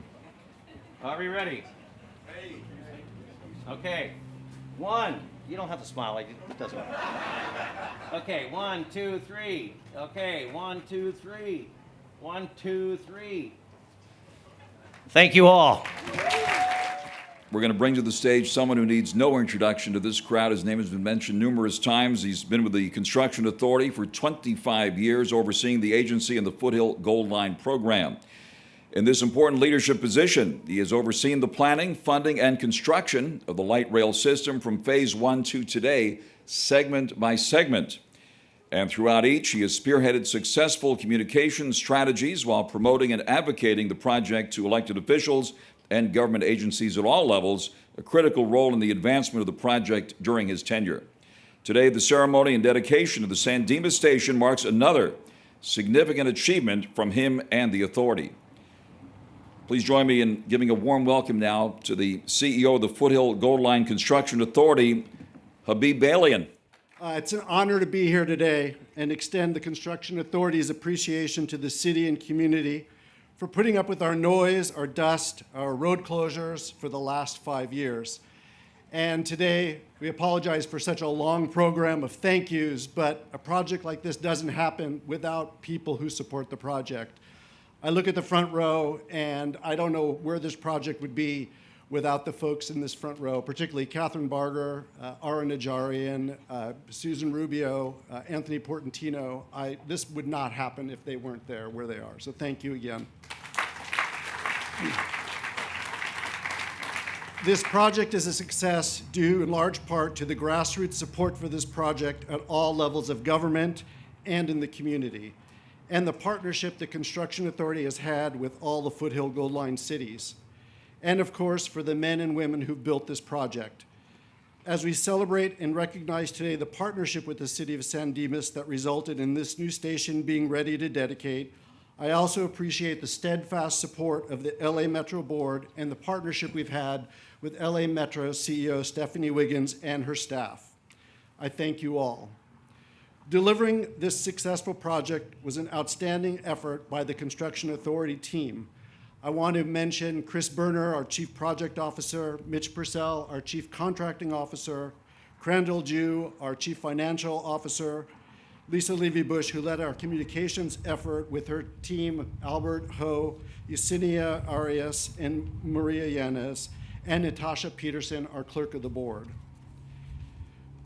Are we ready? Okay. One. You don't have to smile. It doesn't matter. Okay, 1, 2, 3. Okay, 1, 2, 3. 1, 2, 3. Thank you all. We're going to bring to the stage someone who needs no introduction to this crowd. His name has been mentioned numerous times. He's been with the Construction Authority for 25 years, overseeing the agency and the Foothill Gold Line program. In this important leadership position, he has overseen the planning, funding, and construction of the light rail system from Phase 1 to today, segment by segment. And throughout each, he has spearheaded successful communication strategies while promoting and advocating the project to elected officials and government agencies at all levels, a critical role in the advancement of the project during his tenure. Today, the ceremony and dedication of the San Dimas station marks another significant achievement from him and the authority. Please join me in giving a warm welcome now to the CEO of the Foothill Gold Line Construction Authority, Habib Balian. It's an honor to be here today and extend the Construction Authority's appreciation to the city and community for putting up with our noise, our dust, our road closures for the last 5 years. And today, we apologize for such a long program of thank yous, but a project like this doesn't happen without people who support the project. I look at the front row, and I don't know where this project would be without the folks in this front row, particularly Catherine Barger, Ara Najarian, Susan Rubio, Anthony Portantino. This would not happen if they weren't there where they are. So thank you again. This project is a success due in large part to the grassroots support for this project at all levels of government and in the community, and the partnership the Construction Authority has had with all the Foothill Gold Line cities, and of course for the men and women who've built this project. As we celebrate and recognize today the partnership with the city of San Dimas that resulted in this new station being ready to dedicate, I also appreciate the steadfast support of the LA Metro Board and the partnership we've had with LA Metro CEO Stephanie Wiggins and her staff. I thank you all. Delivering this successful project was an outstanding effort by the Construction Authority team. I want to mention Chris Berner, our Chief Project Officer, Mitch Purcell, our Chief Contracting Officer, Crandall Jew, our Chief Financial Officer, Lisa Levy-Bush, who led our communications effort with her team, Albert Ho, Yesenia Arias, and Maria Yanez, and Natasha Peterson, our clerk of the board.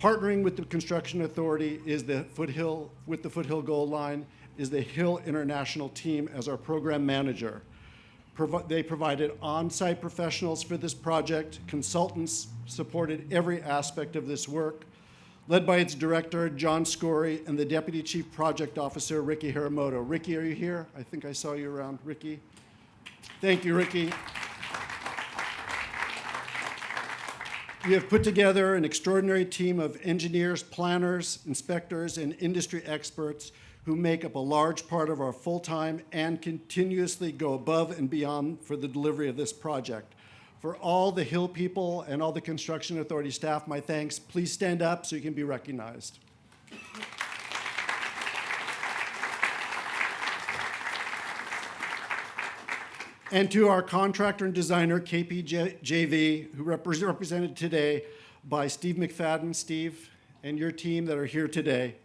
Partnering with the Construction Authority is the Foothill Gold Line is the Hill International team as our program manager. They provided on-site professionals for this project. Consultants supported every aspect of this work, led by its director, John Scory, and the Deputy Chief Project Officer, Ricky Haramoto. Ricky, are you here? I think I saw you around. Ricky? Thank you, Ricky. We have put together an extraordinary team of engineers, planners, inspectors, and industry experts who make up a large part of our full-time and continuously go above and beyond for the delivery of this project. For all the Hill people and all the Construction Authority staff, my thanks. Please stand up so you can be recognized. And to our contractor and designer, KPJV, who represented today by Steve McFadden, Steve, and your team that are here today.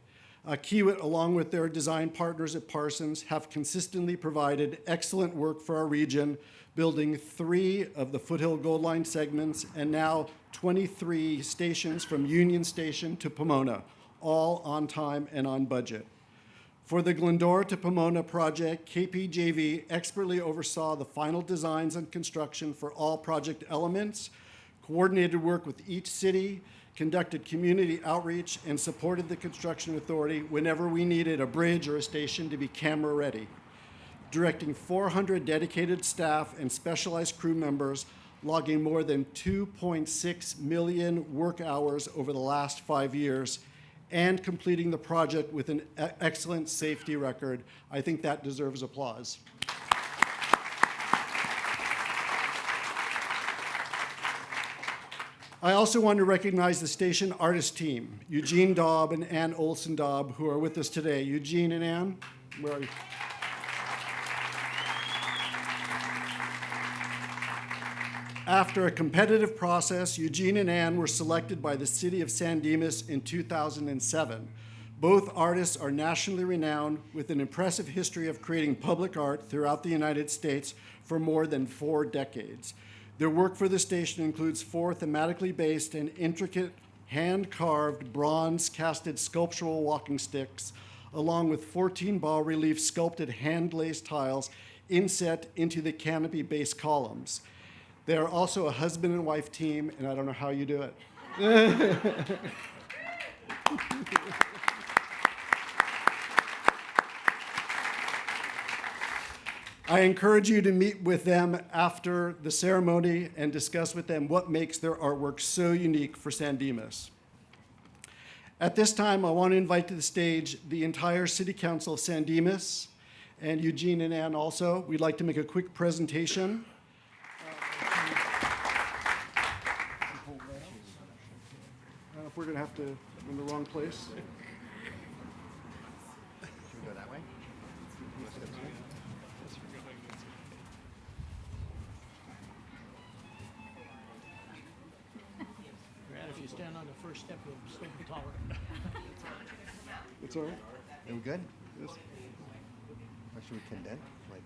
Kiewit, along with their design partners at Parsons, have consistently provided excellent work for our region, building 3 of the Foothill Gold Line segments and now 23 stations from Union Station to Pomona, all on time and on budget. For the Glendora to Pomona project, KPJV expertly oversaw the final designs and construction for all project elements, coordinated work with each city, conducted community outreach, and supported the Construction Authority whenever we needed a bridge or a station to be camera ready, directing 400 dedicated staff and specialized crew members, logging more than 2.6 million work hours over the last 5 years, and completing the project with an excellent safety record. I think that deserves applause. I also want to recognize the station artist team, Eugene Daub and Ann Olson Daub, who are with us today. Eugene and Ann, where are you? After a competitive process, Eugene and Ann were selected by the city of San Dimas in 2007. Both artists are nationally renowned with an impressive history of creating public art throughout the United States for more than 4 decades. Their work for the station includes 4 thematically based and intricate hand-carved bronze-casted sculptural walking sticks, along with 14 bas-relief sculpted hand-laced tiles inset into the canopy base columns. They are also a husband and wife team, and I don't know how you do it. I encourage you to meet with them after the ceremony and discuss with them what makes their artwork so unique for San Dimas. At this time, I want to invite to the stage the entire City Council of San Dimas, and Eugene and Ann also. We'd like to make a quick presentation. If we're going to have to in the wrong place. Should we go that way? Brad, if you stand on the first step, you'll still be taller. It's all right. Are we good? Yes. Or should we condense? Like,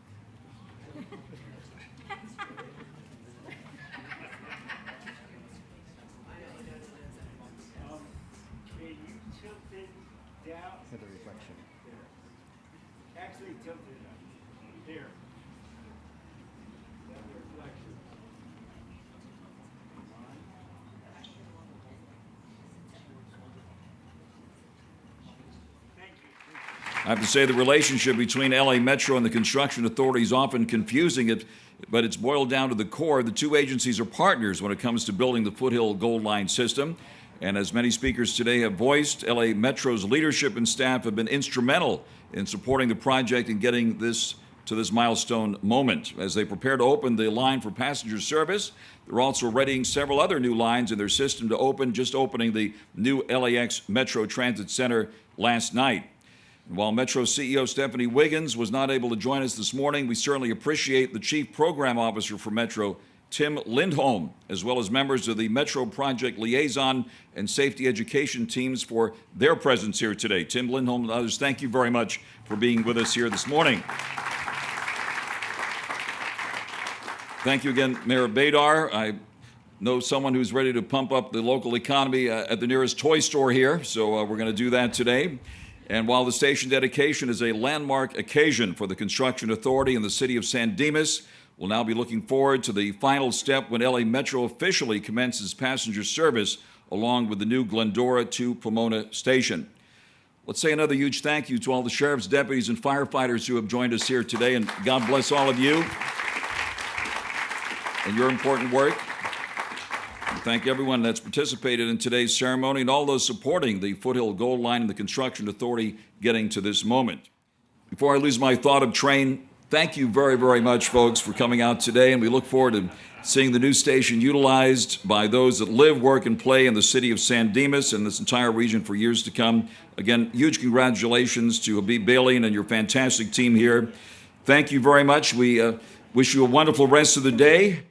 You tilted down, hit the reflection. actually tilted here. That reflection. Thank you. I have to say the relationship between LA Metro and the construction authority is often confusing, but it's boiled down to the core. The two agencies are partners when it comes to building the Foothill Gold Line system. And as many speakers today have voiced, LA Metro's leadership and staff have been instrumental in supporting the project and getting this to this milestone moment. As they prepare to open the line for passenger service, they're also readying several other new lines in their system to open, just opening the new LAX Metro Transit Center last night. And while Metro CEO Stephanie Wiggins was not able to join us this morning, we certainly appreciate the Chief Program Officer for Metro, Tim Lindholm, as well as members of the Metro Project Liaison and Safety Education teams for their presence here today. Tim Lindholm and others, thank you very much for being with us here this morning. Thank you again, Mayor Badar. I know someone who's ready to pump up the local economy at the nearest toy store here, so we're going to do that today. And while the station dedication is a landmark occasion for the Construction Authority and the City of San Dimas, we'll now be looking forward to the final step when LA Metro officially commences passenger service along with the new Glendora to Pomona station. Let's say another huge thank you to all the sheriffs, deputies, and firefighters who have joined us here today, and God bless all of you and your important work. And thank everyone that's participated in today's ceremony and all those supporting the Foothill Gold Line and the Construction Authority getting to this moment. Before I lose my thought of train, thank you very, very much, folks, for coming out today, and we look forward to seeing the new station utilized by those that live, work, and play in the city of San Dimas and this entire region for years to come. Again, huge congratulations to Habib Bailey and your fantastic team here. Thank you very much. We wish you a wonderful rest of the day.